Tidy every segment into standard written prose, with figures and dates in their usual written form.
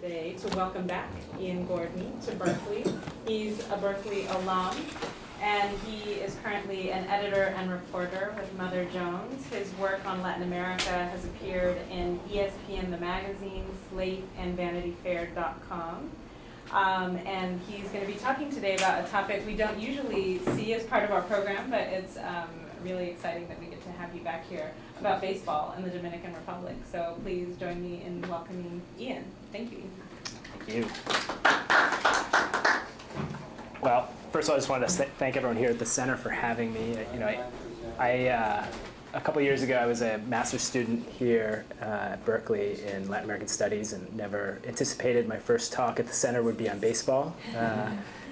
today to welcome back Ian Gordon to Berkeley. He's a Berkeley alum, and he is currently an editor and reporter with Mother Jones. His work on Latin America has appeared in ESPN the Magazine, Slate, and VanityFair.com. And he's going to be talking today about a topic we don't usually see as part of our program, but it's really exciting that we get to have you back here, about baseball in the Dominican Republic. So please join me in welcoming Ian. Thank you. Thank you. Well, first of all, I just wanted to thank everyone here at the center for having me. A couple years ago, I was a master's student here at Berkeley in Latin American Studies, and never anticipated my first talk at the center would be on baseball,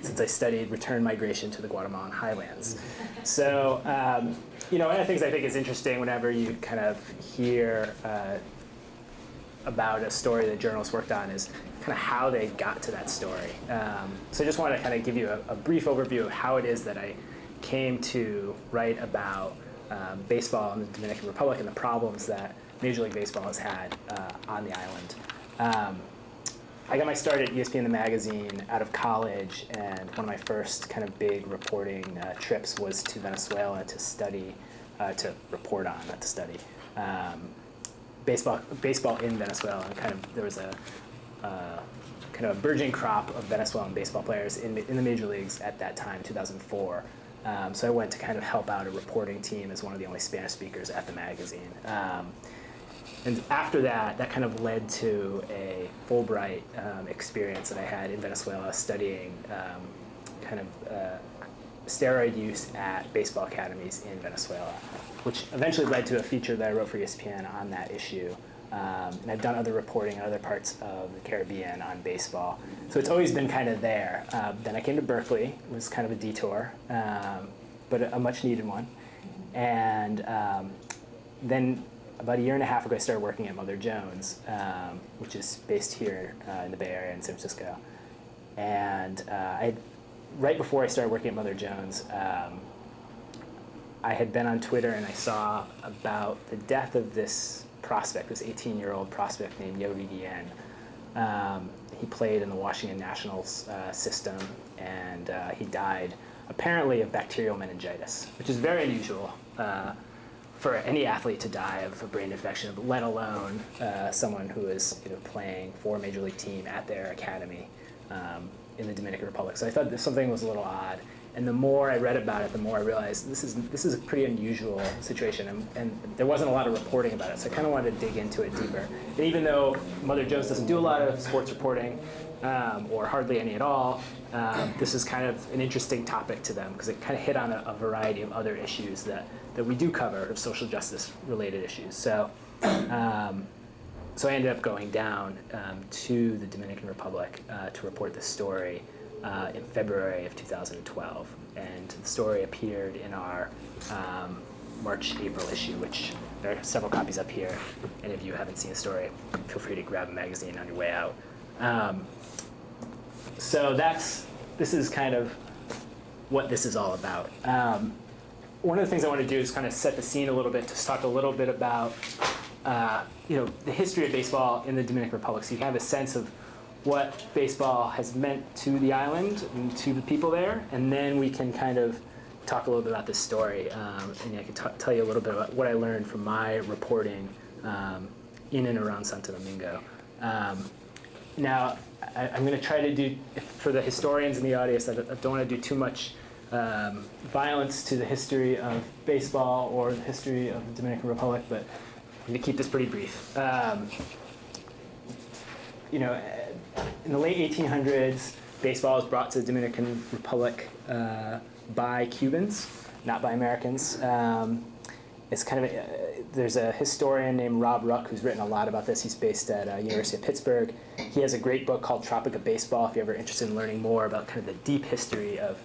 since I studied return migration to the Guatemalan highlands. So, one of the things I think is interesting whenever you kind of hear about a story that journalists worked on is kind of how they got to that story. So I just want to kind of give you a brief overview of how it is that I came to write about baseball in the Dominican Republic and the problems that Major League Baseball has had on the island. I got my start at ESPN the Magazine out of college, and one of my first kind of big reporting trips was to Venezuela to study, to report on, not to study, baseball in Venezuela. And there was a kind of a burgeoning crop of Venezuelan baseball players in the major leagues at that time, 2004. So I went to kind of help out a reporting team as one of the only Spanish speakers at the magazine. And after that kind of led to a Fulbright experience that I had in Venezuela, studying steroid use at baseball academies in Venezuela, which eventually led to a feature that I wrote for ESPN on that issue. And I've done other reporting in other parts of the Caribbean on baseball. So it's always been kind of there. Then I came to Berkeley. It was kind of a detour, but a much needed one. And then about a year and a half ago, I started working at Mother Jones, which is based here in the Bay Area in San Francisco. And right before I started working at Mother Jones, I had been on Twitter and I saw about the death of this prospect, this 18-year-old prospect named Yewri Guillén. He played in the Washington Nationals system, and he died apparently of bacterial meningitis, which is very unusual for any athlete to die of a brain infection, let alone someone who is playing for a major league team at their academy in the Dominican Republic. So I thought that something was a little odd. And the more I read about it, the more I realized this is a pretty unusual situation, and there wasn't a lot of reporting about it. So I kind of wanted to dig into it deeper. And even though Mother Jones doesn't do a lot of sports reporting, or hardly any at all, this is kind of an interesting topic to them because it kind of hit on a variety of other issues that we do cover, of social justice related issues. So I ended up going down to the Dominican Republic to report this story in February of 2012. And the story appeared in our March-April issue, which there are several copies up here. And if you haven't seen the story, feel free to grab a magazine on your way out. So this is kind of what this is all about. One of the things I want to do is kind of set the scene a little bit, to talk a little bit about the history of baseball in the Dominican Republic, so you have a sense of what baseball has meant to the island and to the people there, and then we can kind of talk a little bit about this story, and I can tell you a little bit about what I learned from my reporting in and around Santo Domingo. Now, I'm going to try to do, for the historians in the audience, I don't want to do too much violence to the history of baseball or the history of the Dominican Republic, but I'm going to keep this pretty brief. In the late 1800s, baseball was brought to the Dominican Republic by Cubans, not by Americans. It's kind of there's a historian named Rob Ruck who's written a lot about this. He's based at University of Pittsburgh. He has a great book called Tropic of Baseball, if you're ever interested in learning more about kind of the deep history of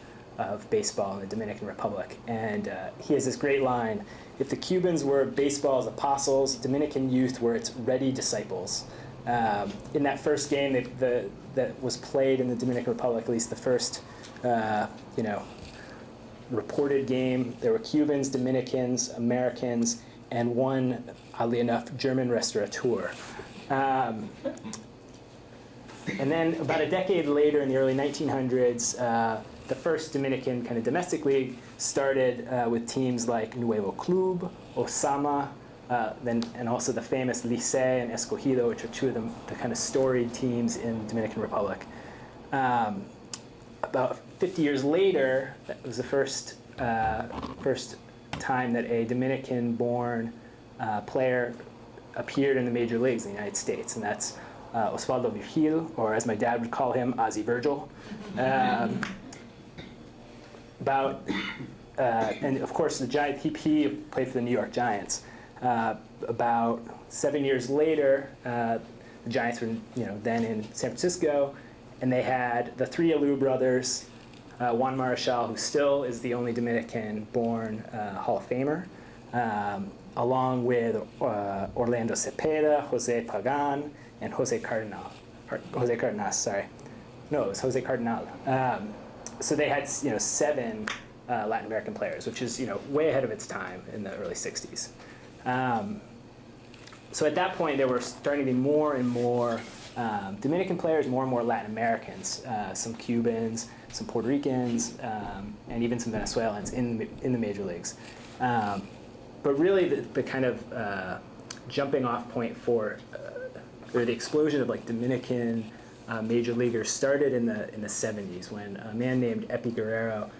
baseball in the Dominican Republic. And he has this great line: "If the Cubans were baseball's apostles, Dominican youth were its ready disciples." In that first game that was played in the Dominican Republic, at least the first, reported game, there were Cubans, Dominicans, Americans, and one, oddly enough, German restaurateur. And then about a decade later, in the early 1900s, the first Dominican kind of domestic league started with teams like Nuevo Club, Osama, and also the famous Licey and Escogido, which are two of the kind of storied teams in the Dominican Republic. About 50 years later, that was the first time that a Dominican-born player appeared in the major leagues in the United States, and that's Osvaldo Virgil, or as my dad would call him, Ozzy Virgil. And of course, the Giant, he played for the New York Giants. About 7 years later, the Giants were then in San Francisco, and they had the three Alou brothers, Juan Marichal, who still is the only Dominican-born Hall of Famer, along with Orlando Cepeda, Jose Pagan, and Jose Cardenas, sorry. No, it was Jose Cardenal. So they had 7 Latin American players, which is way ahead of its time in the early 60s. So at that point, there were starting to be more and more Dominican players, more and more Latin Americans, some Cubans, some Puerto Ricans, and even some Venezuelans in the major leagues. But really, the kind of jumping off point for or the explosion of Dominican major leaguers started in the 70s when a man named Epi Guerrero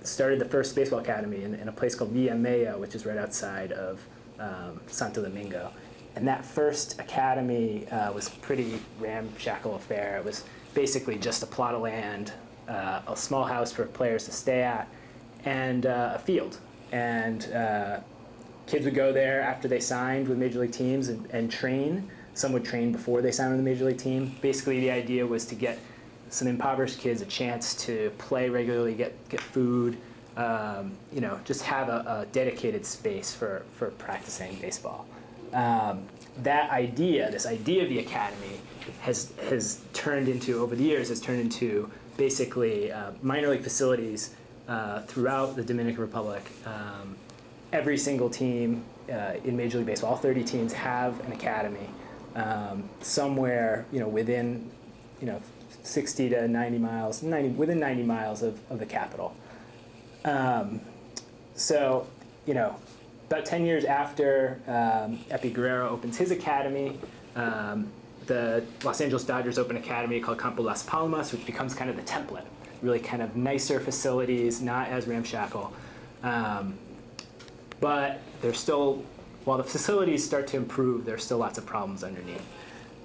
started the first baseball academy in a place called Villa Maya, which is right outside of Santo Domingo. And that first academy was a pretty ramshackle affair. It was basically just a plot of land, a small house for players to stay at, and a field. And kids would go there after they signed with major league teams and train. Some would train before they signed with a major league team. Basically, the idea was to get some impoverished kids a chance to play regularly, get food, just have a dedicated space for practicing baseball. This idea of the academy has turned into, over the years, basically minor league facilities throughout the Dominican Republic. Every single team in Major League Baseball, all 30 teams have an academy somewhere, within, 60 to 90 miles, within 90 miles of the capital. So, about 10 years after Epi Guerrero opens his academy, the Los Angeles Dodgers open an academy called Campo Las Palmas, which becomes kind of the template. Really kind of nicer facilities, not as ramshackle. But there's still, while the facilities start to improve, there's still lots of problems underneath.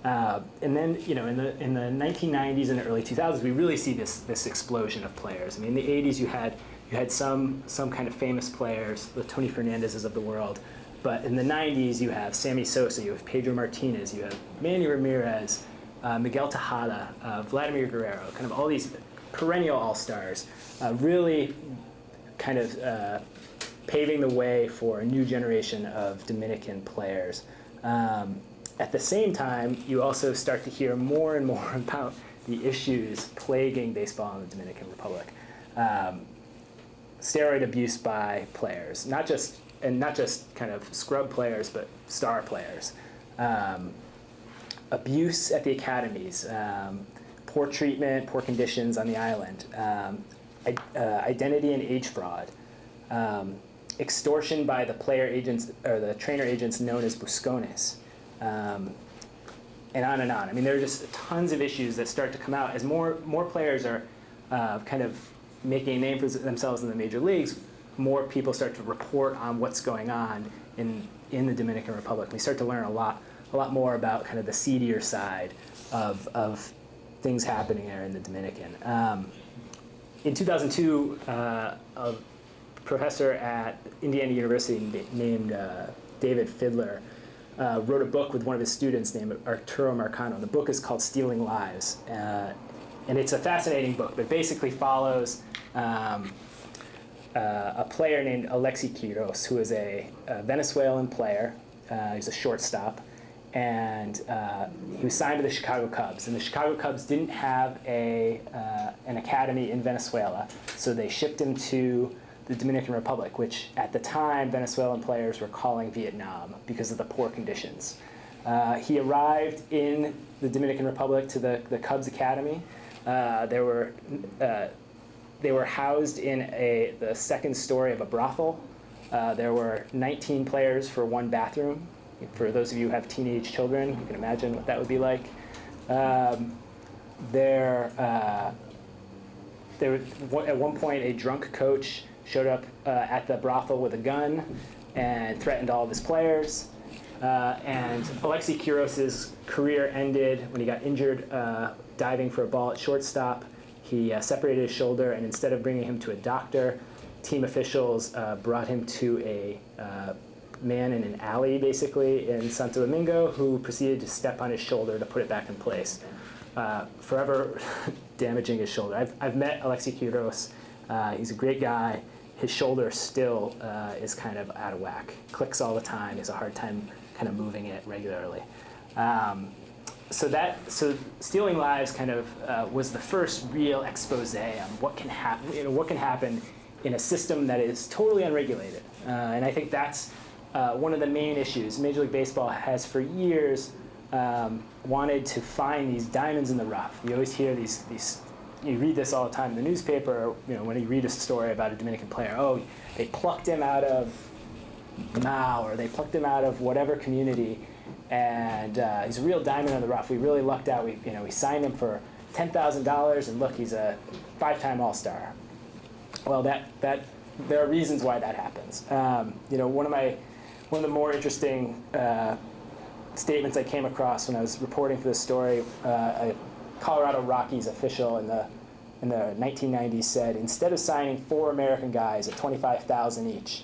And then, in the 1990s and the early 2000s, we really see this explosion of players. I mean, in the 80s, you had some kind of famous players, the Tony Fernandezes of the world. But in the 90s, you have Sammy Sosa, you have Pedro Martinez, you have Manny Ramirez, Miguel Tejada, Vladimir Guerrero, kind of all these perennial all-stars, really kind of paving the way for a new generation of Dominican players. At the same time, you also start to hear more and more about the issues plaguing baseball in the Dominican Republic. Steroid abuse by players, not just kind of scrub players, but star players. Abuse at the academies, poor treatment, poor conditions on the island, identity and age fraud, extortion by the player agents or the trainer agents known as buscones, and on and on. I mean, there are just tons of issues that start to come out as more players are kind of making a name for themselves in the major leagues. More people start to report on what's going on in the Dominican Republic. We start to learn a lot more about kind of the seedier side of things happening there in the Dominican. In 2002, a professor at Indiana University named David Fidler wrote a book with one of his students named Arturo Marcano. The book is called Stealing Lives. And it's a fascinating book, but basically follows a player named Alexi Quiros, who is a Venezuelan player. He's a shortstop. And he was signed to the Chicago Cubs. And the Chicago Cubs didn't have an academy in Venezuela, so they shipped him to the Dominican Republic, which at the time Venezuelan players were calling Vietnam because of the poor conditions. He arrived in the Dominican Republic to the Cubs Academy. They were housed in the second story of a brothel. There were 19 players for one bathroom. For those of you who have teenage children, you can imagine what that would be like. At one point, a drunk coach showed up at the brothel with a gun and threatened all of his players. And Alexei Kiros's career ended when he got injured diving for a ball at shortstop. He separated his shoulder, and instead of bringing him to a doctor, team officials brought him to a man in an alley, basically, in Santo Domingo, who proceeded to step on his shoulder to put it back in place, forever damaging his shoulder. I've met Alexei Quiros. He's a great guy. His shoulder still is kind of out of whack. Clicks all the time. He has a hard time kind of moving it regularly. So Stealing Lives kind of was the first real expose on what can happen. What can happen in a system that is totally unregulated. And I think that's one of the main issues. Major League Baseball has for years wanted to find these diamonds in the rough. You always hear these. You read this all the time in the newspaper. When you read a story about a Dominican player, oh, they plucked him out of Mao, or they plucked him out of whatever community, and he's a real diamond in the rough. We really lucked out. We signed him for $10,000, and look, he's a 5-time All-Star. Well, that there are reasons why that happens. One of the more interesting statements I came across when I was reporting for this story, a Colorado Rockies official in the 1990s said, instead of signing 4 American guys at $25,000 each,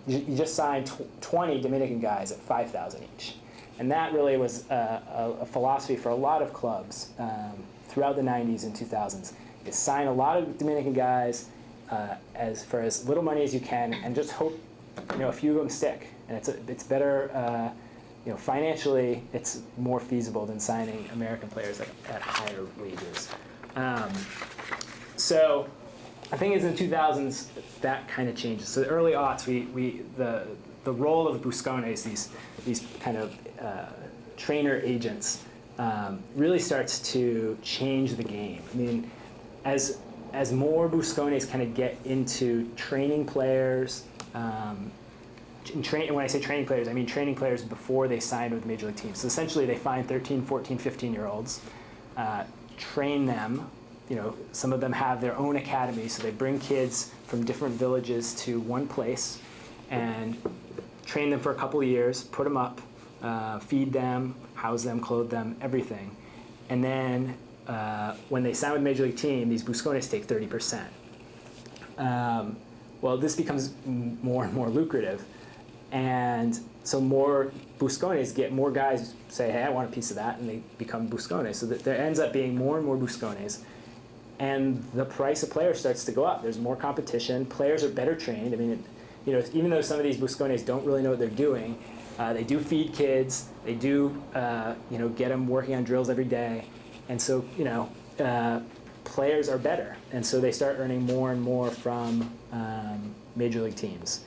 you just signed 20 Dominican guys at $5,000 each. And that really was a philosophy for a lot of clubs throughout the 90s and 2000s, is sign a lot of Dominican guys for as little money as you can, and just hope a few of them stick. And it's better, financially, it's more feasible than signing American players at higher wages. So I think it's in the 2000s that kind of changes. So the early aughts, the role of Buscones, these kind of trainer agents, really starts to change the game. I mean, as more Buscones kind of get into training players, when I say training players, I mean training players before they sign with major league teams. So essentially they find 13, 14, 15-year-olds, train them. Some of them have their own academy, so they bring kids from different villages to one place and train them for a couple of years, put them up, feed them, house them, clothe them, everything. And then when they sign with a major league team, these Buscones take 30%. Well, this becomes more and more lucrative. And so more Buscones get more guys say, hey, I want a piece of that, and they become Buscones. So that there ends up being more and more Buscones. And the price of players starts to go up. There's more competition. Players are better trained. I mean, even though some of these Buscones don't really know what they're doing, they do feed kids. They do, get them working on drills every day. And so, players are better. And so they start earning more and more from major league teams.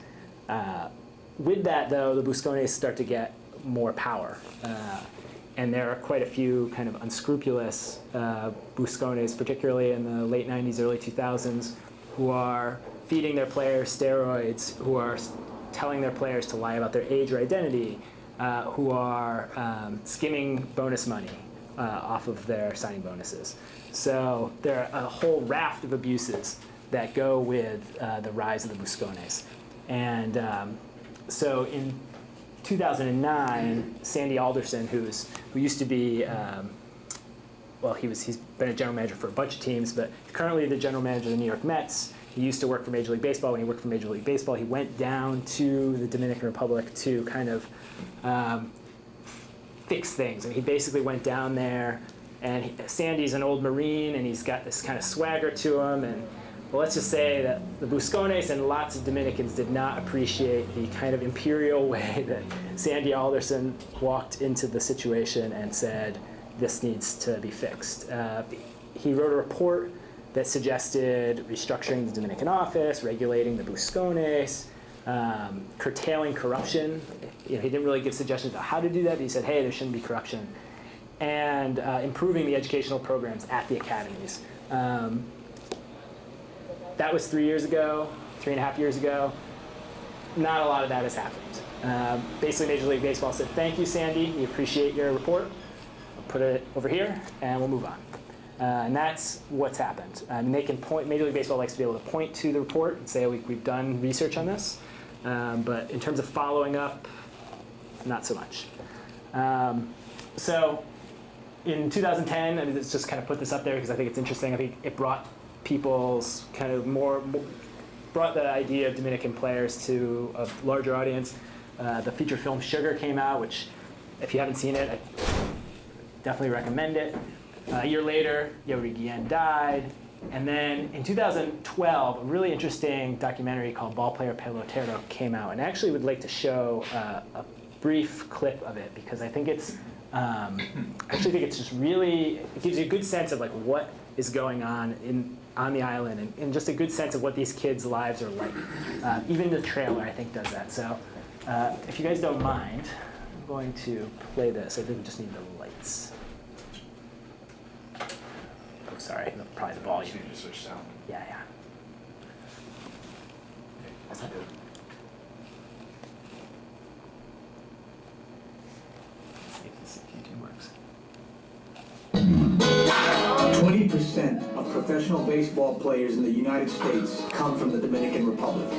With that, though, the Buscones start to get more power. And there are quite a few kind of unscrupulous Buscones, particularly in the late 90s, early 2000s, who are feeding their players steroids, who are telling their players to lie about their age or identity, who are skimming bonus money off of their signing bonuses. So there are a whole raft of abuses that go with the rise of the Buscones. And so in 2009, Sandy Alderson, who used to be, he's been a general manager for a bunch of teams, but currently the general manager of the New York Mets. He used to work for Major League Baseball. When he worked for Major League Baseball, he went down to the Dominican Republic to kind of fix things. And he basically went down there, and Sandy's an old Marine, and he's got this kind of swagger to him. And well, let's just say that the Buscones and lots of Dominicans did not appreciate the kind of imperial way that Sandy Alderson walked into the situation and said, this needs to be fixed. He wrote a report that suggested restructuring the Dominican office, regulating the Buscones, curtailing corruption. he didn't really give suggestions on how to do that, but he said, hey, there shouldn't be corruption. And improving the educational programs at the academies. That was 3 years ago, 3.5 years ago. Not a lot of that has happened. Basically, Major League Baseball said, thank you, Sandy. We appreciate your report. I'll put it over here, and we'll move on. And that's what's happened. And they can point, Major League Baseball likes to be able to point to the report and say, we've done research on this. But in terms of following up, not so much. So in 2010, I mean, let's just kind of put this up there because I think it's interesting. I think it brought people's kind of brought the idea of Dominican players to a larger audience. The feature film Sugar came out, which if you haven't seen it, I definitely recommend it. A year later, Yewri Guillén died. And then in 2012, a really interesting documentary called Ballplayer Pelotero came out. And I actually would like to show a brief clip of it because I think it's, I actually think it's just really, it gives you a good sense of like what is going on the island and just a good sense of what these kids' lives are like. Even the trailer, I think, does that. So if you guys don't mind, I'm going to play this. I think we just need the lights. Oh, sorry, probably the volume. Switch sound. Yeah. That's not good. Let's see if YouTube works. 20% of professional baseball players in the United States come from the Dominican Republic.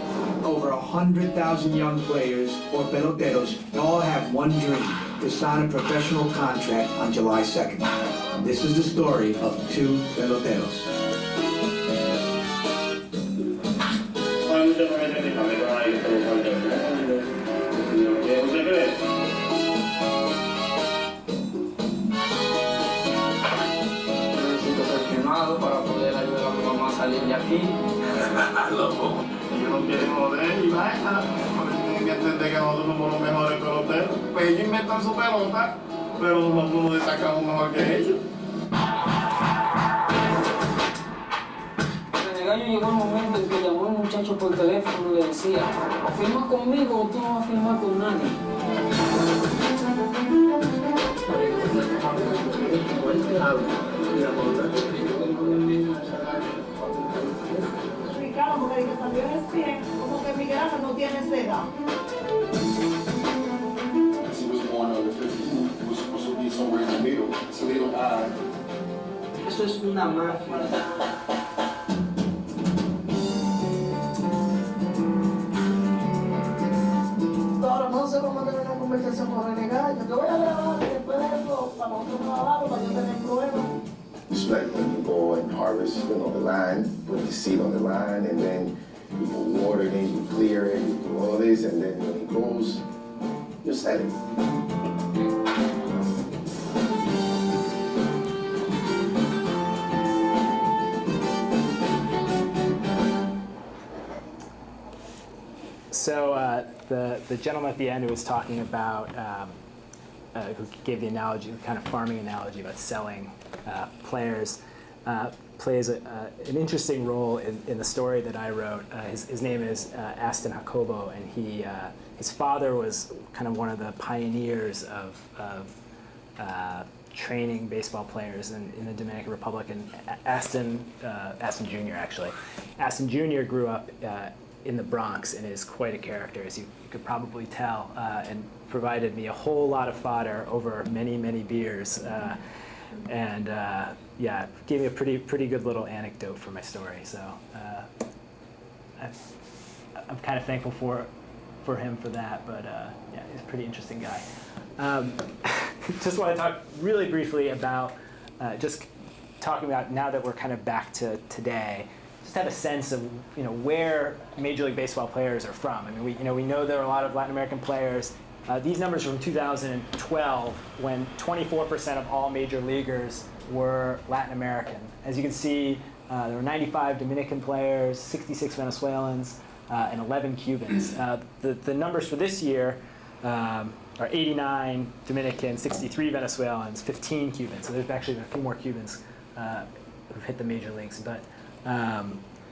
Over 100,000 young players, or peloteros, all have one dream: to sign a professional contract on July 2nd. This is the story of two peloteros. Para poder ayudar a mi mamá a salir de aquí. Loco. Ellos no quieren joder y vaina. Porque tienen que entender que nosotros somos los mejores peloteros. Pues ellos inventan su pelota, pero nosotros nos destacamos mejor que ellos. En el gallo llegó el momento en que llamó a un muchacho por teléfono y le decía: o firmas conmigo o tú no vas a firmar con nadie. Ricardo, porque que salió en ESPN, como que mi grasa no tiene esa edad. He was born on the 50s. He was supposed to be somewhere in the middle. It's a little odd. Eso es una mafia. Ahora no sé cómo tener una conversación con René Gallo. Yo voy a grabar y después de eso, para nosotros grabarlo, para yo tener pruebas. It's like when you go and harvest, the line, put the seed on the line, and then you put water, then you clear it, you do all this, and then when it grows, you set it. So the gentleman at the end who was talking about, who gave the analogy, the kind of farming analogy about selling players, plays an interesting role in the story that I wrote. His name is Aston Jacobo, and his father was kind of one of the pioneers of training baseball players in the Dominican Republic. And Aston Jr. actually, Aston Jr. grew up in the Bronx and is quite a character, as you could probably tell, and provided me a whole lot of fodder over many, many beers. Yeah, gave me a pretty good little anecdote for my story. So I'm kind of thankful for him for that. But yeah, he's a pretty interesting guy. Just want to talk really briefly about just talking about now that we're kind of back to today. Just have a sense of where Major League Baseball players are from. I mean, we know there are a lot of Latin American players. These numbers are from 2012, when 24% of all major leaguers were Latin American. As you can see, there were 95 Dominican players, 66 Venezuelans, and 11 Cubans. The numbers for this year are 89 Dominican, 63 Venezuelans, 15 Cubans. So there's actually been a few more Cubans who've hit the major leagues. But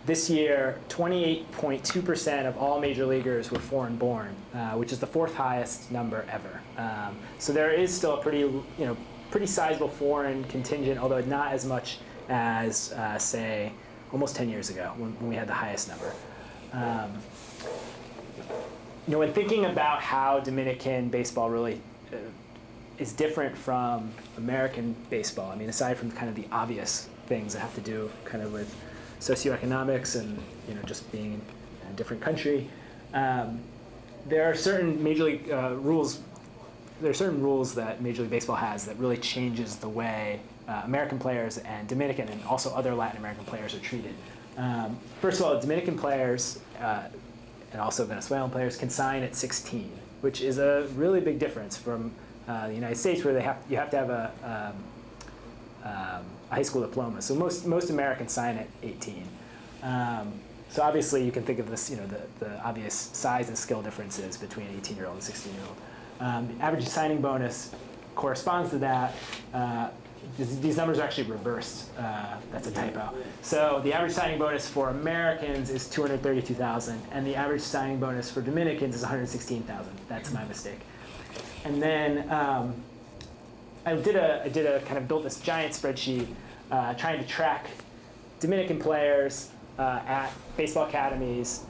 this year, 28.2% of all major leaguers were foreign-born, which is the fourth highest number ever. So there is still a pretty sizable foreign contingent, although not as much as, say, almost 10 years ago when we had the highest number. When thinking about how Dominican baseball really is different from American baseball, I mean, aside from kind of the obvious things that have to do kind of with socioeconomics and just being in a different country, there are certain major league rules. There are certain rules that Major League Baseball has that really changes the way American players and Dominican and also other Latin American players are treated. First of all, Dominican players and also Venezuelan players can sign at 16, which is a really big difference from the United States, where you have to have a high school diploma. So most Americans sign at 18. So obviously you can think of this, the obvious size and skill differences between an 18-year-old and 16-year-old. The average signing bonus corresponds to that. These numbers are actually reversed. That's a typo. So the average signing bonus for Americans is $232,000, and the average signing bonus for Dominicans is $116,000. That's my mistake. And then I did a kind of built this giant spreadsheet trying to track Dominican players at baseball academies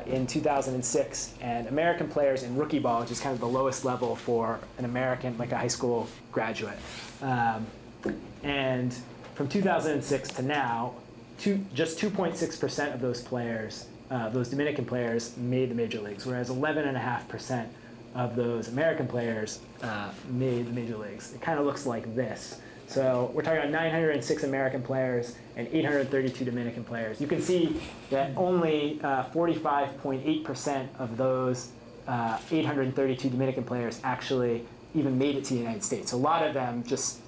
in 2006, and American players in rookie ball, which is kind of the lowest level for an American, like a high school graduate. And from 2006 to now, just 2.6% of those players, those Dominican players, made the major leagues, whereas 11.5% of those American players made the major leagues. It kind of looks like this. So we're talking about 906 American players and 832 Dominican players. You can see that only 45.8% of those 832 Dominican players actually even made it to the United States. A lot of them just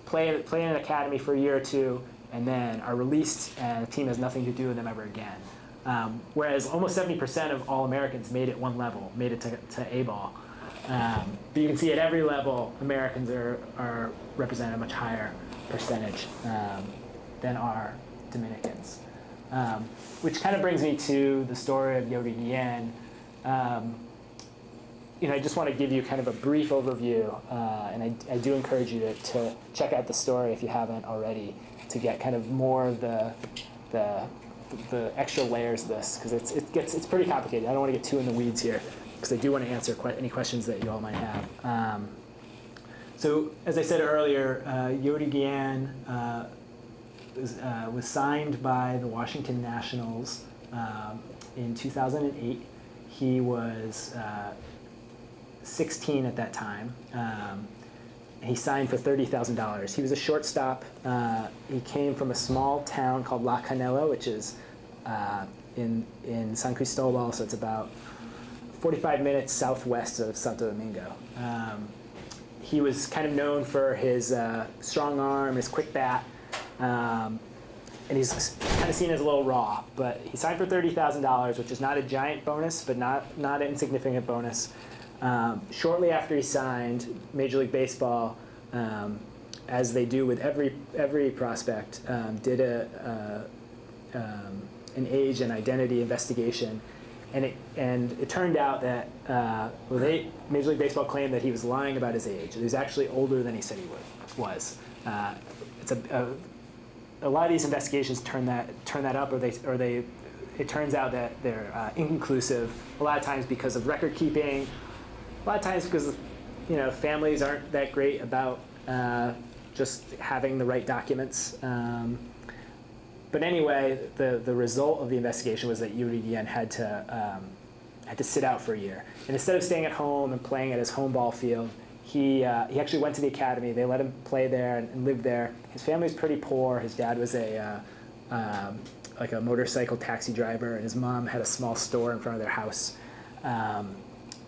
play in an academy for a year or two and then are released, and the team has nothing to do with them ever again. Whereas almost 70% of all Americans made it one level, made it to A-ball. But you can see at every level, Americans are represent a much higher percentage than are Dominicans. Which kind of brings me to the story of Yewri Guillén. I just want to give you kind of a brief overview, and I do encourage you to check out the story if you haven't already, to get kind of more of the extra layers of this, because it's pretty complicated. I don't want to get too in the weeds here, because I do want to answer any questions that you all might have. So as I said earlier, Yewri Guillén was signed by the Washington Nationals in 2008. He was 16 at that time. He signed for $30,000. He was a shortstop. He came from a small town called La Canela, which is in San Cristobal, so it's about 45 minutes southwest of Santo Domingo. He was kind of known for his strong arm, his quick bat, and he's kind of seen as a little raw. But he signed for $30,000, which is not a giant bonus, but not an insignificant bonus. Shortly after he signed, Major League Baseball, as they do with every prospect, did an age and identity investigation, and it turned out that Major League Baseball claimed that he was lying about his age. He was actually older than he said he was. It's a lot of these investigations turn that up, or it turns out that they're inconclusive. A lot of times because of record keeping. A lot of times because families aren't that great about just having the right documents. But anyway, the result of the investigation was that Yewri Guillén had to sit out for a year. And instead of staying at home and playing at his home ball field, he actually went to the academy. They let him play there and live there. His family was pretty poor. His dad was like a motorcycle taxi driver, and his mom had a small store in front of their house.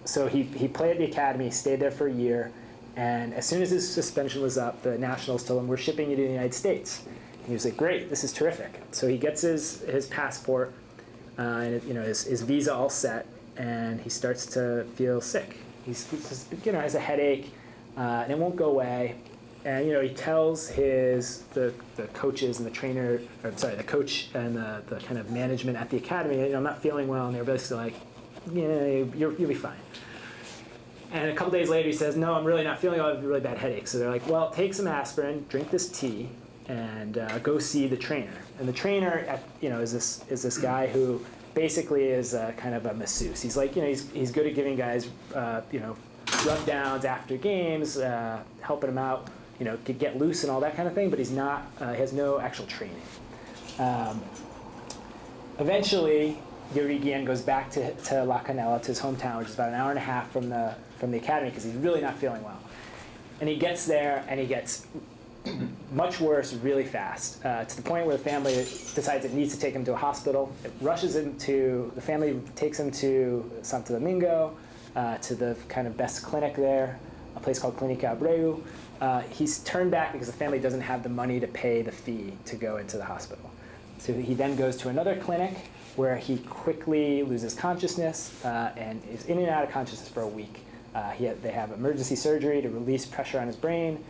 So he played at the academy, stayed there for a year, and as soon as his suspension was up, the Nationals told him, "We're shipping you to the United States." And he was like, "Great, this is terrific." So he gets his passport and his visa all set, and he starts to feel sick. He has a headache, and it won't go away. And he tells the coaches and the trainer, or sorry, the coach and the kind of management at the academy, I'm not feeling well, and they're basically like, yeah, you'll be fine. And a couple days later, he says, no, I'm really not feeling well. I have a really bad headache. So they're like, well, take some aspirin, drink this tea, and go see the trainer. And the trainer, is this guy who basically is kind of a masseuse. He's like, he's good at giving guys, rub downs after games, helping them out, to get loose and all that kind of thing. But he's not, he has no actual training. Eventually, Yewri Guillén goes back to La Canela, to his hometown, which is about an hour and a half from the academy, because he's really not feeling well. And he gets there, and he gets much worse really fast, to the point where the family decides it needs to take him to a hospital. The family takes him to Santo Domingo, to the kind of best clinic there, a place called Clínica Abreu. He's turned back because the family doesn't have the money to pay the fee to go into the hospital. So he then goes to another clinic where he quickly loses consciousness and is in and out of consciousness for a week. They have emergency surgery to release pressure on his brain.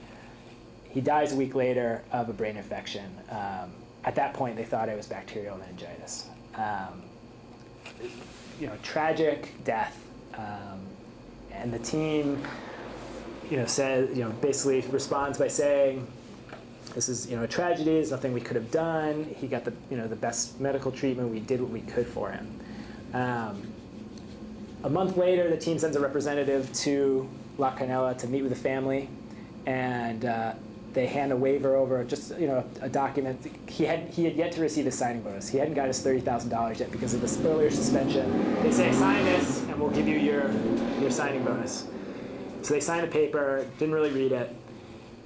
He dies a week later of a brain infection. At that point, they thought it was bacterial meningitis. Tragic death. And the team, says, basically responds by saying, this is, a tragedy. There's nothing we could have done. He got the best medical treatment. We did what we could for him. A month later, the team sends a representative to La Canela to meet with the family, and they hand a waiver over, just a document. He had yet to receive his signing bonus. He hadn't got his $30,000 yet because of this earlier suspension. They say, sign this, and we'll give you your signing bonus. So they signed a paper, didn't really read it.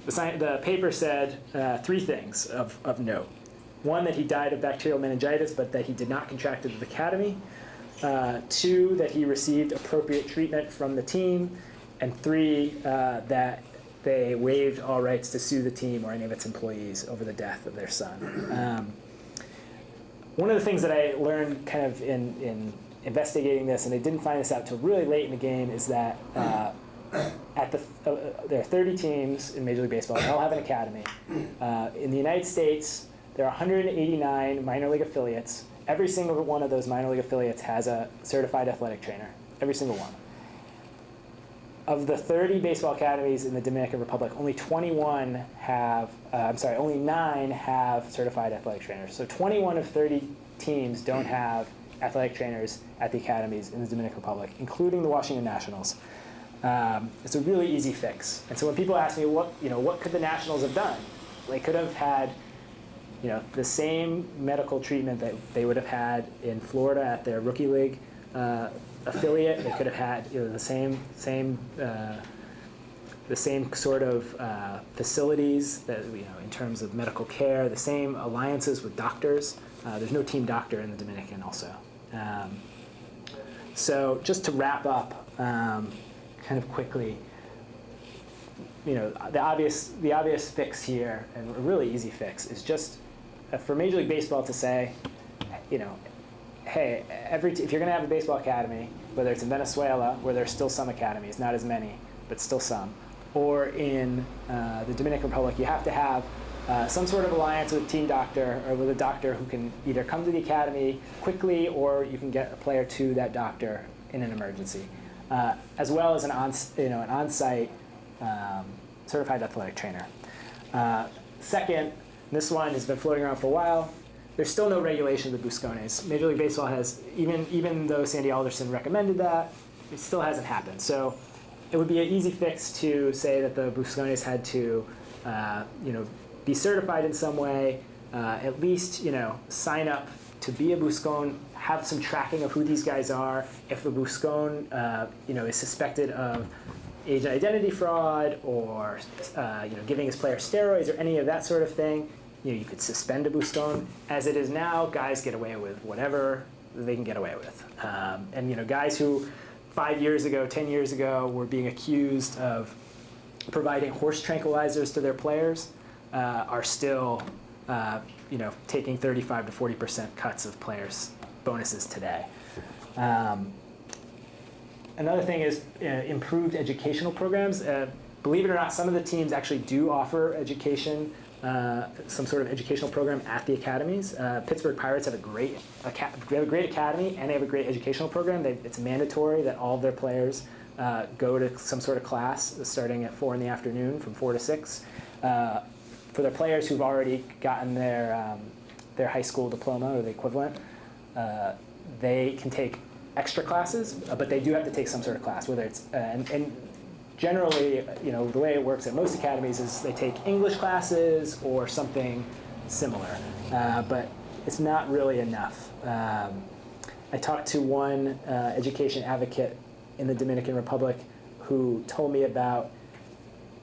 The paper said 3 things of note. 1, that he died of bacterial meningitis, but that he did not contract it at the academy. 2, that he received appropriate treatment from the team. And 3, that they waived all rights to sue the team or any of its employees over the death of their son. One of the things that I learned kind of in investigating this, and I didn't find this out until really late in the game, is that there are 30 teams in Major League Baseball. They all have an academy. In the United States, there are 189 minor league affiliates. Every single one of those minor league affiliates has a certified athletic trainer. Every single one. Of the 30 baseball academies in the Dominican Republic, only 9 have certified athletic trainers. So 21 of 30 teams don't have athletic trainers at the academies in the Dominican Republic, including the Washington Nationals. It's a really easy fix. And so when people ask me, what could the Nationals have done? They could have had, the same medical treatment that they would have had in Florida at their rookie league affiliate. They could have had, the same sort of facilities that, in terms of medical care, the same alliances with doctors. There's no team doctor in the Dominican also. So just to wrap up, kind of quickly, the obvious fix here, and a really easy fix, is just for Major League Baseball to say, hey, if you're going to have a baseball academy, whether it's in Venezuela, where there's still some academies, not as many, but still some, or in the Dominican Republic, you have to have some sort of alliance with a team doctor or with a doctor who can either come to the academy quickly, or you can get a player to that doctor in an emergency, as well as an on-site certified athletic trainer. Second, this one has been floating around for a while. There's still no regulation of the Buscones. Major League Baseball has, even though Sandy Alderson recommended that, it still hasn't happened. So it would be an easy fix to say that the Buscones had to, be certified in some way, at least, sign up to be a Buscone, have some tracking of who these guys are. If the Buscone, is suspected of agent identity fraud or, giving his player steroids or any of that sort of thing, you could suspend a Buscone. As it is now, guys get away with whatever they can get away with. And guys who 5 years ago, 10 years ago, were being accused of providing horse tranquilizers to their players are still, taking 35 to 40% cuts of players' bonuses today. Another thing is improved educational programs. believe it or not, some of the teams actually do offer education, some sort of educational program at the academies. Pittsburgh Pirates have a great academy, and they have a great educational program. It's mandatory that all of their players go to some sort of class starting at 4 in the afternoon from 4 to 6. For their players who've already gotten their high school diploma or the equivalent, they can take extra classes, but they do have to take some sort of class, whether it's, and generally, the way it works at most academies is they take English classes or something similar, but it's not really enough. I talked to one education advocate in the Dominican Republic who told me about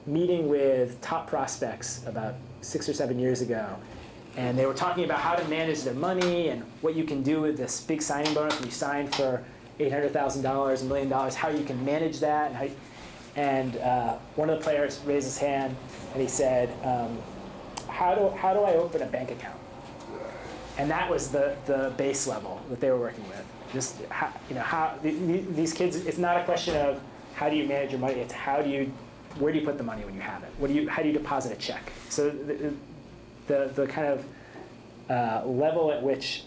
meeting with top prospects about 6 or 7 years ago, and they were talking about how to manage their money and what you can do with this big signing bonus when you sign for $800,000, $1 million, how you can manage that. And one of the players raised his hand and he said, how do I open a bank account? And that was the base level that they were working with. Just how these kids, it's not a question of how do you manage your money, it's where do you put the money when you have it? How do you deposit a check? So the kind of level at which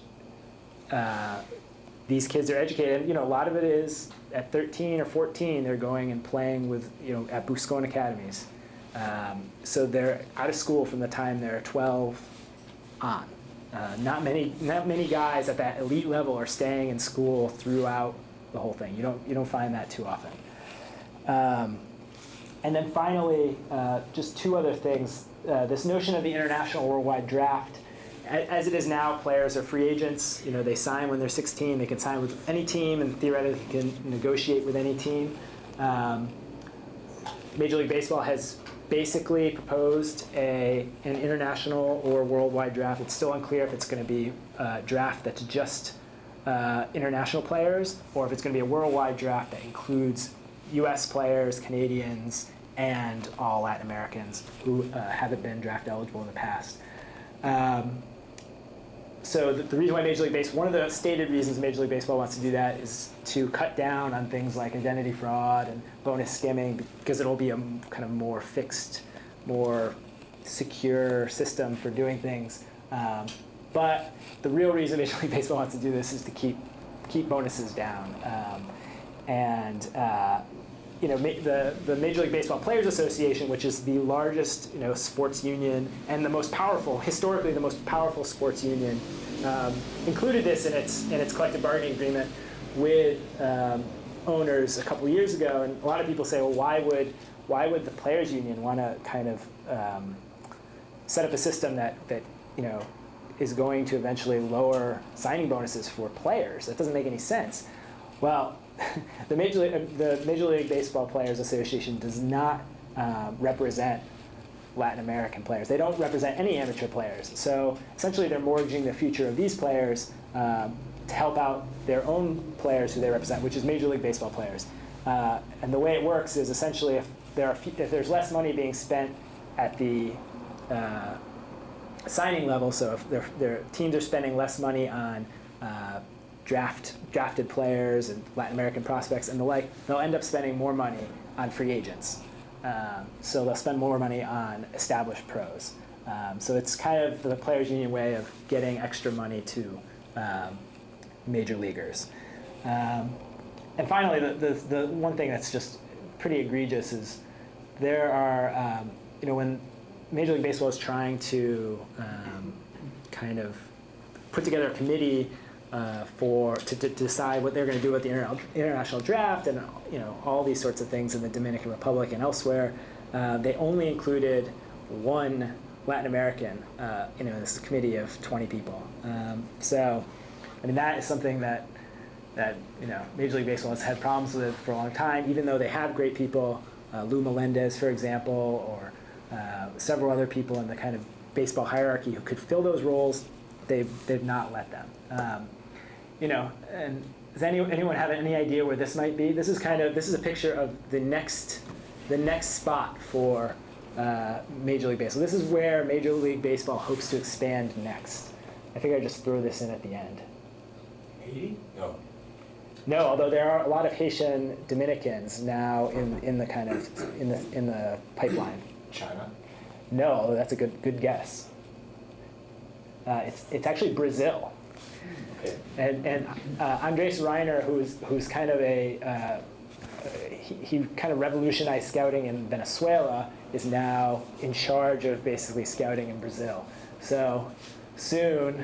these kids are educated, a lot of it is at 13 or 14, they're going and playing with, at Buscone academies. So they're out of school from the time they're 12 on. Not many guys at that elite level are staying in school throughout the whole thing. You don't find that too often. And then finally, just two other things. This notion of the international worldwide draft. As it is now, players are free agents. They sign when they're 16. They can sign with any team and theoretically can negotiate with any team. Major League Baseball has basically proposed an international or worldwide draft. It's still unclear if it's going to be a draft that's just international players or if it's going to be a worldwide draft that includes U.S. players, Canadians, and all Latin Americans who haven't been draft eligible in the past. So the reason why Major League Baseball, one of the stated reasons Major League Baseball wants to do that is to cut down on things like identity fraud and bonus skimming because it'll be a kind of more fixed, more secure system for doing things. But the real reason Major League Baseball wants to do this is to keep bonuses down. The Major League Baseball Players Association, which is the largest sports union and the most powerful, historically the most powerful sports union, included this in its collective bargaining agreement with owners a couple years ago. And a lot of people say, well, why would the players union want to kind of set up a system that is going to eventually lower signing bonuses for players? That doesn't make any sense. Well, the Major League Baseball Players Association does not represent Latin American players. They don't represent any amateur players. So essentially they're mortgaging the future of these players to help out their own players who they represent, which is Major League Baseball players. And the way it works is essentially if there's less money being spent at the signing level, so if their teams are spending less money on drafted players and Latin American prospects and the like, they'll end up spending more money on free agents. So they'll spend more money on established pros. So it's kind of the players' union way of getting extra money to major leaguers. And finally, the one thing that's just pretty egregious is there are, when Major League Baseball is trying to kind of put together a committee to decide what they're going to do with the international draft and all these sorts of things in the Dominican Republic and elsewhere. They only included one Latin American in this committee of 20 people. So, that is something that Major League Baseball has had problems with for a long time, even though they have great people, Lou Melendez, for example, or several other people in the kind of baseball hierarchy who could fill those roles. They've not let them. And does anyone have any idea where this might be? This is a picture of the next spot for Major League Baseball. This is where Major League Baseball hopes to expand next. I think I just throw this in at the end. 80? No. No, although there are a lot of Haitian Dominicans now in the pipeline. China? No, that's a good guess. It's actually Brazil. Okay. And Andres Reiner, who's kind of he kind of revolutionized scouting in Venezuela, is now in charge of basically scouting in Brazil. So soon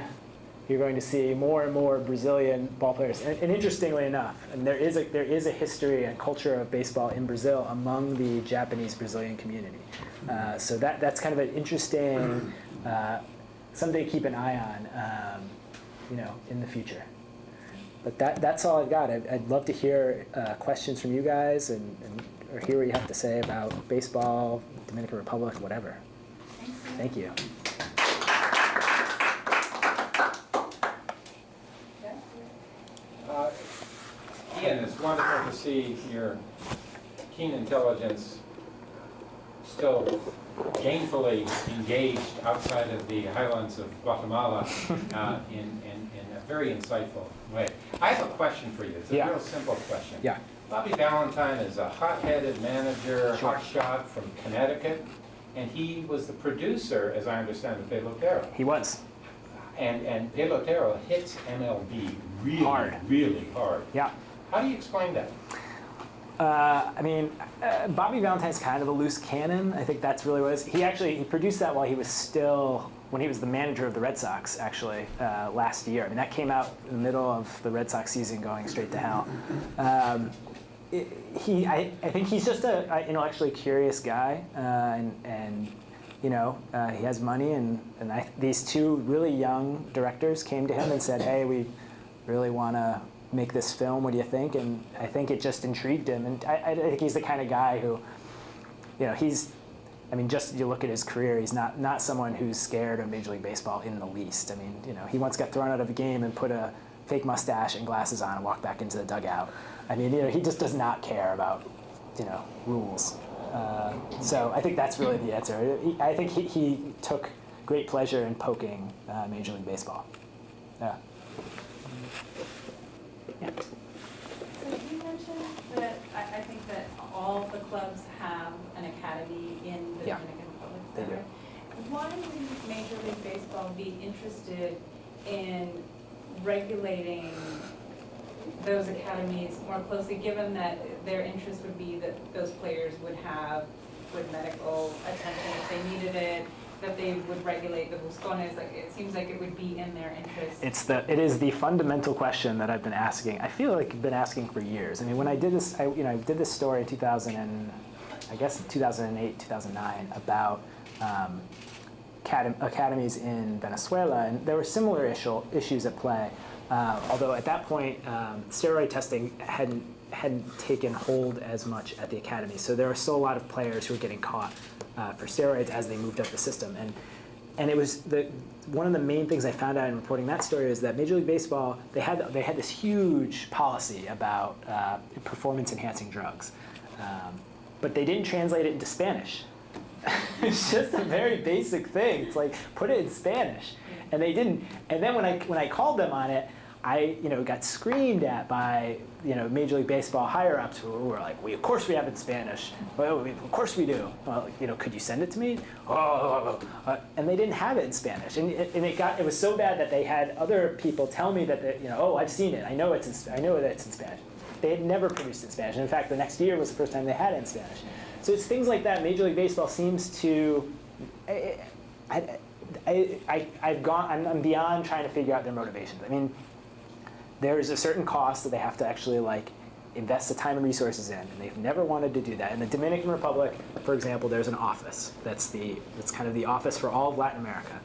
you're going to see more and more Brazilian ball players. And interestingly enough, and there is a history and culture of baseball in Brazil among the Japanese Brazilian community. So that's kind of an interesting something to keep an eye on, in the future. But that's all I've got. I'd love to hear questions from you guys or hear what you have to say about baseball, Dominican Republic, whatever. Thank you. Ian, it's wonderful to see your keen intelligence still gainfully engaged outside of the highlands of Guatemala in a very insightful way. I have a question for you. It's a real simple question. Yeah. Bobby Valentine is a hot-headed manager, hotshot from Connecticut, and he was the producer, as I understand, of Pelotero. He was. And Pelotero hits MLB really hard. Really hard. Yeah. How do you explain that? Bobby Valentine's kind of a loose cannon. I think that's really what it is. He produced that while he was when he was the manager of the Red Sox, actually, last year. I mean, that came out in the middle of the Red Sox season going straight to hell. I think he's just an intellectually curious guy, and he has money, and these two really young directors came to him and said, hey, we really want to make this film, what do you think? And I think it just intrigued him, and I think he's the kind of guy who, just you look at his career, he's not someone who's scared of Major League Baseball in the least. I mean, he once got thrown out of a game and put a fake mustache and glasses on and walked back into the dugout. I mean, he just does not care about, rules. So I think that's really the answer. I think he took great pleasure in poking Major League Baseball. Yeah. Yeah. So you mentioned that I think that all the clubs have an academy in the Dominican Republic. They do. Why would Major League Baseball be interested in regulating those academies more closely, given that their interest would be that those players would have good medical attention if they needed it, that they would regulate the buscones? Like, it seems like it would be in their interest. It is the fundamental question that I've been asking. I feel like I've been asking for years. I mean, when I did this, I did this story in 2008, 2009 about academies in Venezuela, and there were similar issues at play. Although at that point, steroid testing hadn't taken hold as much at the academy, so there were still a lot of players who were getting caught for steroids as they moved up the system. And it was one of the main things I found out in reporting that story is that Major League Baseball, they had this huge policy about performance-enhancing drugs, but they didn't translate it into Spanish. It's just a very basic thing. It's like, put it in Spanish, and they didn't. And then when I called them on it, I got screamed at by Major League Baseball higher-ups who were like, of course we have it in Spanish. Well, of course we do. Well, could you send it to me? And they didn't have it in Spanish, and it was so bad that they had other people tell me that I've seen it. I know that it's in Spanish. They had never produced it in Spanish. And in fact, the next year was the first time they had it in Spanish. So it's things like that. Major League Baseball seems to. I'm beyond trying to figure out their motivations. I mean, there is a certain cost that they have to actually invest the time and resources in, and they've never wanted to do that. In the Dominican Republic, for example, there's an office that's kind of the office for all of Latin America.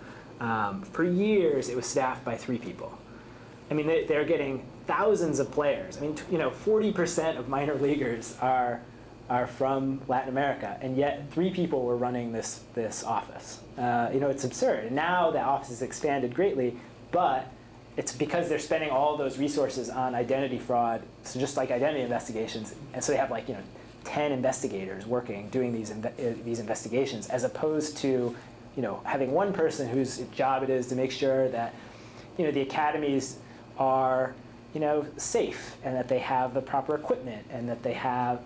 For years, it was staffed by 3 people. I mean, they're getting thousands of players. I mean, 40% of minor leaguers are from Latin America, and yet 3 people were running this office. It's absurd. And now the office has expanded greatly, but it's because they're spending all those resources on identity fraud, so just like identity investigations, and so they have 10 investigators working doing these investigations, as opposed to having one person whose job it is to make sure that the academies are safe, and that they have the proper equipment, and that they have,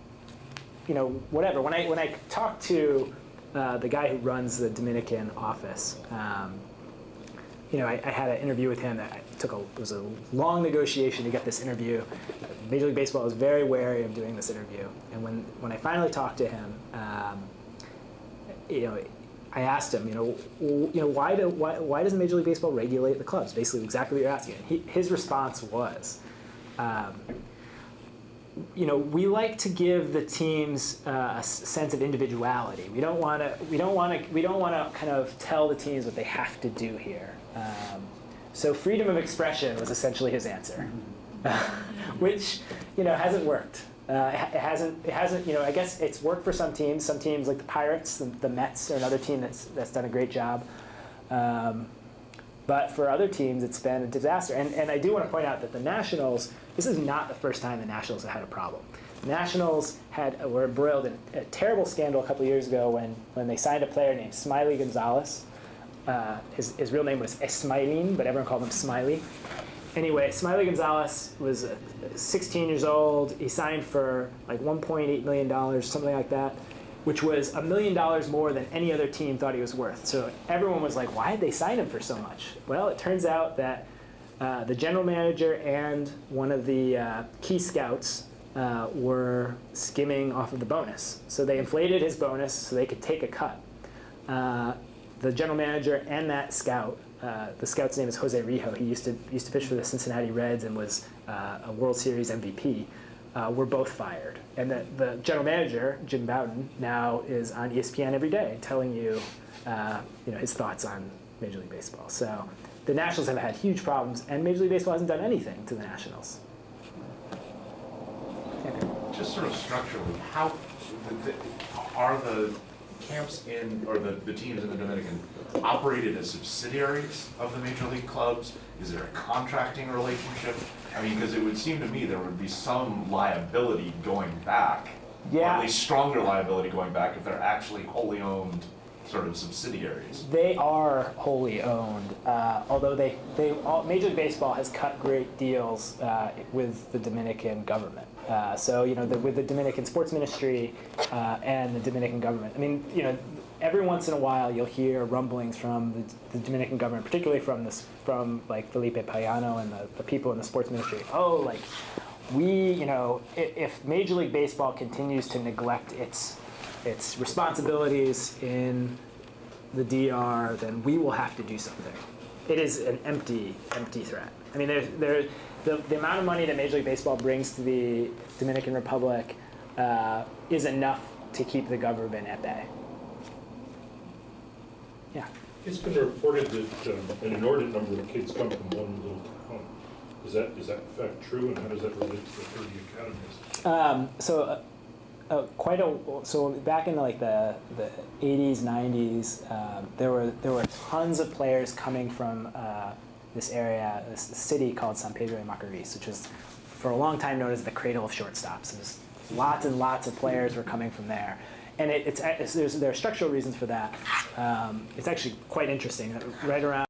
whatever. When I talk to the guy who runs the Dominican office, I had an interview with him that it was a long negotiation to get this interview. Major League Baseball was very wary of doing this interview, and when I finally talked to him, I asked him, why doesn't Major League Baseball regulate the clubs? Basically, exactly what you're asking. His response was, we like to give the teams a sense of individuality. We don't want to kind of tell the teams what they have to do here. So freedom of expression was essentially his answer, which hasn't worked. It hasn't. I guess it's worked for some teams. Some teams like the Pirates, the Mets are another team that's done a great job. But for other teams, it's been a disaster. And I do want to point out that the Nationals. This is not the first time the Nationals have had a problem. The Nationals were embroiled in a terrible scandal a couple of years ago when they signed a player named Smiley Gonzalez. His real name was Esmailin, but everyone called him Smiley. Anyway, Smiley Gonzalez was 16 years old. He signed for like $1.8 million, something like that, which was $1 million more than any other team thought he was worth. So everyone was like, why did they sign him for so much? Well, it turns out that the general manager and one of the key scouts were skimming off of the bonus. So they inflated his bonus so they could take a cut. The general manager and that scout, the scout's name is Jose Rijo. He used to pitch for the Cincinnati Reds and was a World Series MVP. Were both fired, and the general manager Jim Bowden now is on ESPN every day telling you, his thoughts on Major League Baseball. So the Nationals have had huge problems, and Major League Baseball hasn't done anything to the Nationals. Just sort of structurally, how are the camps or the teams in the Dominican operated as subsidiaries of the Major League clubs? Is there a contracting relationship? I mean, because it would seem to me there would be some liability going back, or at least stronger liability going back if they're actually wholly owned sort of subsidiaries. They are wholly owned, although Major League Baseball has cut great deals with the Dominican government. With the Dominican Sports Ministry and the Dominican government. I mean, every once in a while you'll hear rumblings from the Dominican government, particularly from like Felipe Payano and the people in the sports ministry. If Major League Baseball continues to neglect its responsibilities in the DR, then we will have to do something. It is an empty threat. I mean, the amount of money that Major League Baseball brings to the Dominican Republic is enough to keep the government at bay. Yeah. It's been reported that an inordinate number of kids come from one little town. Is that in fact true, and how does that relate to the 30 academies? So back in like the 80s, 90s, there were tons of players coming from this area, this city called San Pedro de Macorís, which was for a long time known as the cradle of shortstops. There's lots and lots of players were coming from there. And there are structural reasons for that. It's actually quite interesting. Right around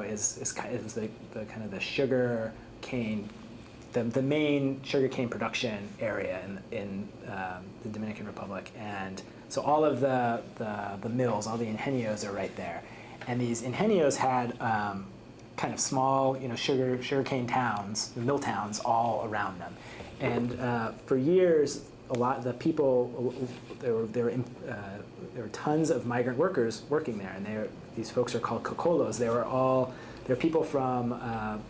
is the kind of the sugar cane, the main sugar cane production area in the Dominican Republic, and so all of the mills, all the ingenios are right there, and these ingenios had kind of small, sugar cane towns, mill towns all around them, and for years. A lot of the people, there were tons of migrant workers working there, and these folks are called cocolos. They're people from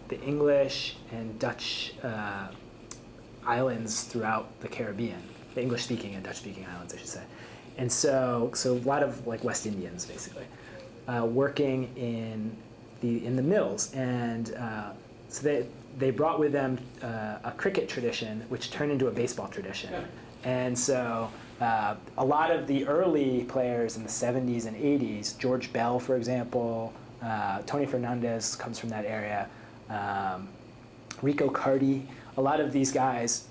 the English and Dutch islands throughout the Caribbean, the English-speaking and Dutch-speaking islands, I should say. And so a lot of like West Indians, basically, working in the mills, and so they brought with them a cricket tradition, which turned into a baseball tradition. And so a lot of the early players in the 70s and 80s, George Bell, for example, Tony Fernandez comes from that area, Rico Cardi, a lot of these guys'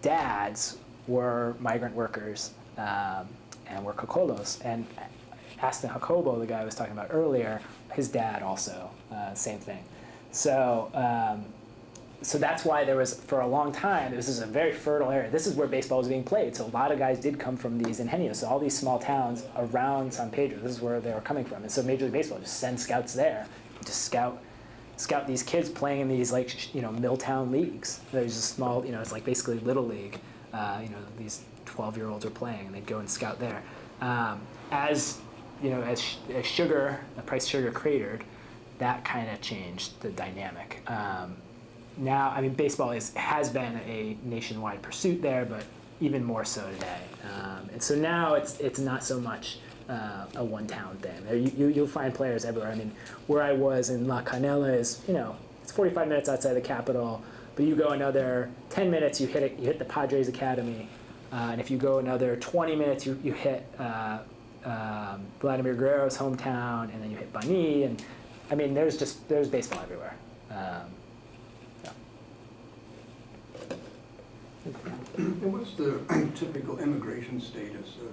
dads were migrant workers and were cocolos. And Aston Jacobo, the guy I was talking about earlier, his dad also, same thing. So so that's why there was, for a long time, this is a very fertile area. This is where baseball was being played. So a lot of guys did come from these ingenios. So all these small towns around San Pedro, this is where they were coming from. And so Major League Baseball just sends scouts there to scout these kids playing in these, like, Milltown leagues. There's a small, it's like basically Little League. These 12-year-olds are playing, and they'd go and scout there. As sugar, the price of sugar cratered, that kind of changed the dynamic. Now, I mean, baseball has been a nationwide pursuit there, but even more so today. And so now it's not so much a one-town thing. You'll find players everywhere. I mean, where I was in La Canela is, it's 45 minutes outside the capital, but you go another 10 minutes, you hit the Padres Academy, and if you go another 20 minutes, you hit Vladimir Guerrero's hometown, and then you hit Bani, and I mean, there's baseball everywhere. And what's the typical immigration status of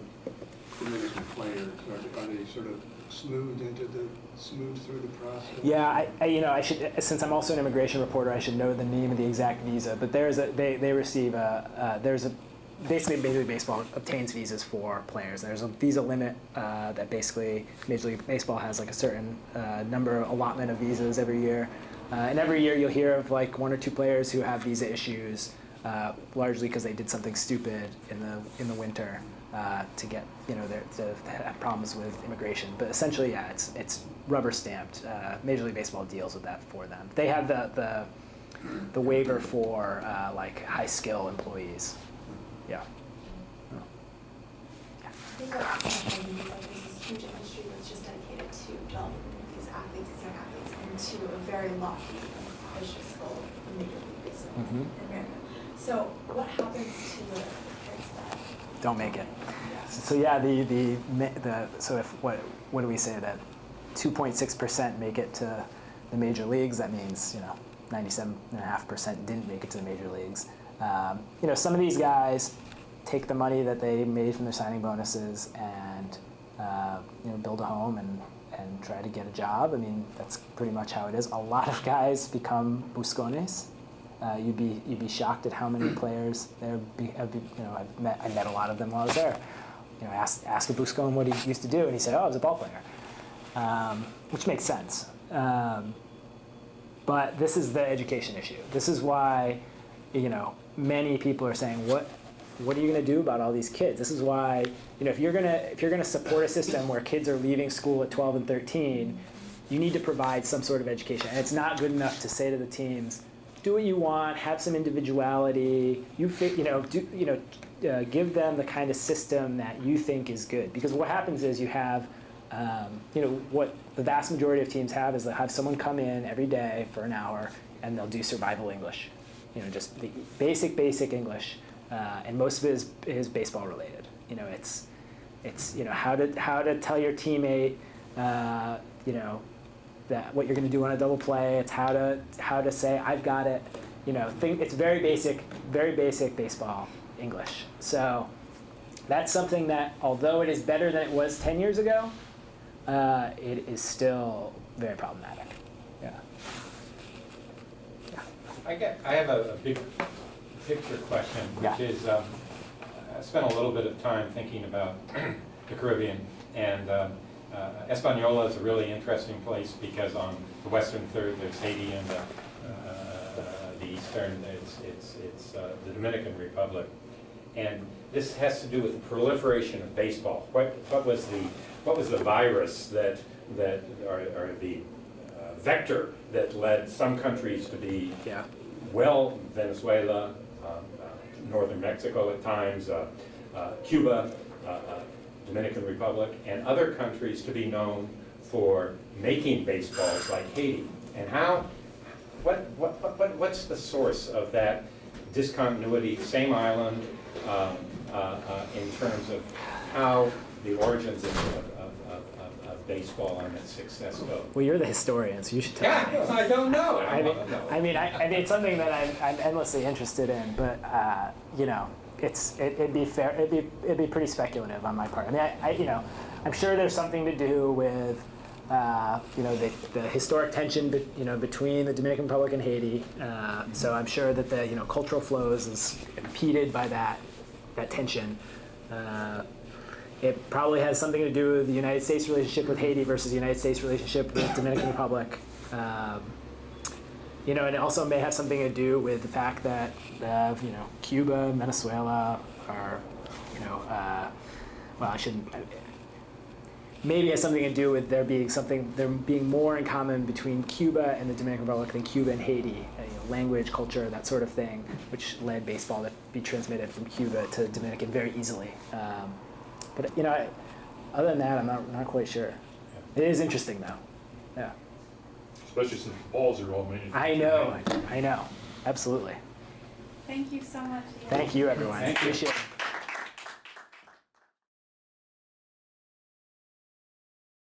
Dominican players? Are they sort of smoothed through the process? Yeah, I should, since I'm also an immigration reporter, I should know the name of the exact visa. But they receive basically Major League Baseball obtains visas for players. There's a visa limit that basically Major League Baseball has like a certain number allotment of visas every year, and every year you'll hear of like 1 or 2 players who have visa issues, largely because they did something stupid in the winter to get to have problems with immigration. But essentially, yeah, it's rubber stamped. Major League Baseball deals with that for them. They have the waiver for like high skill employees. Yeah. I think that's something like there's this huge industry that's just dedicated to developing these athletes, these young athletes, into a very lofty, ambitious goal in Major League Baseball in America. So what happens to the kids that don't make it? So yeah, so if what do we say, that 2.6% make it to the major leagues? That means 97.5% didn't make it to the major leagues. Some of these guys take the money that they made from their signing bonuses and build a home and try to get a job. I mean, that's pretty much how it is. A lot of guys become buscones. You'd be shocked at how many players there. I met a lot of them while I was there. Ask a buscone what he used to do, and he said, "Oh, I was a ball player," which makes sense. But this is the education issue. This is why, many people are saying, what are you going to do about all these kids? This is why, if you're gonna support a system where kids are leaving school at 12 and 13, you need to provide some sort of education. And it's not good enough to say to the teams, do what you want, have some individuality. Give them the kind of system that you think is good. Because what happens is you have, what the vast majority of teams have is they'll have someone come in every day for an hour and they'll do survival English. Just the basic English, and most of it is baseball related. It's how to tell your teammate, that what you're going to do on a double play. It's how to say I've got it. It's very basic baseball English. So that's something that, although it is better than it was 10 years ago, it is still very problematic. Yeah. I have a big picture question, which is I spent a little bit of time thinking about the Caribbean, and Española is a really interesting place because on the western third there's Haiti, and the eastern it's the Dominican Republic, and this has to do with the proliferation of baseball. What was the virus that or the vector that led some countries to be Venezuela, northern Mexico at times, Cuba, Dominican Republic, and other countries to be known for making baseballs like Haiti. And what's the source of that discontinuity? Same island, in terms of how the origins of baseball and its success go. Well, you're the historian, so you should tell me. I don't know. I mean, it's something that I'm endlessly interested in, but it'd be pretty speculative on my part. I mean, I'm sure there's something to do with the historic tension between the Dominican Republic and Haiti. So I'm sure that the cultural flows is impeded by that tension. It probably has something to do with the United States relationship with Haiti versus the United States relationship with the Dominican Republic. And it also may have something to do with the fact that Cuba, Venezuela are, well, I shouldn't. Maybe it has something to do with there being more in common between Cuba and the Dominican Republic than Cuba and Haiti. Language, culture, that sort of thing, which led baseball to be transmitted from Cuba to Dominican very easily. But other than that, I'm not quite sure. It is interesting though. Yeah. Especially since the balls are all manufactured. I know, absolutely. Thank you so much. Thank you, everyone. Thank you. Appreciate it.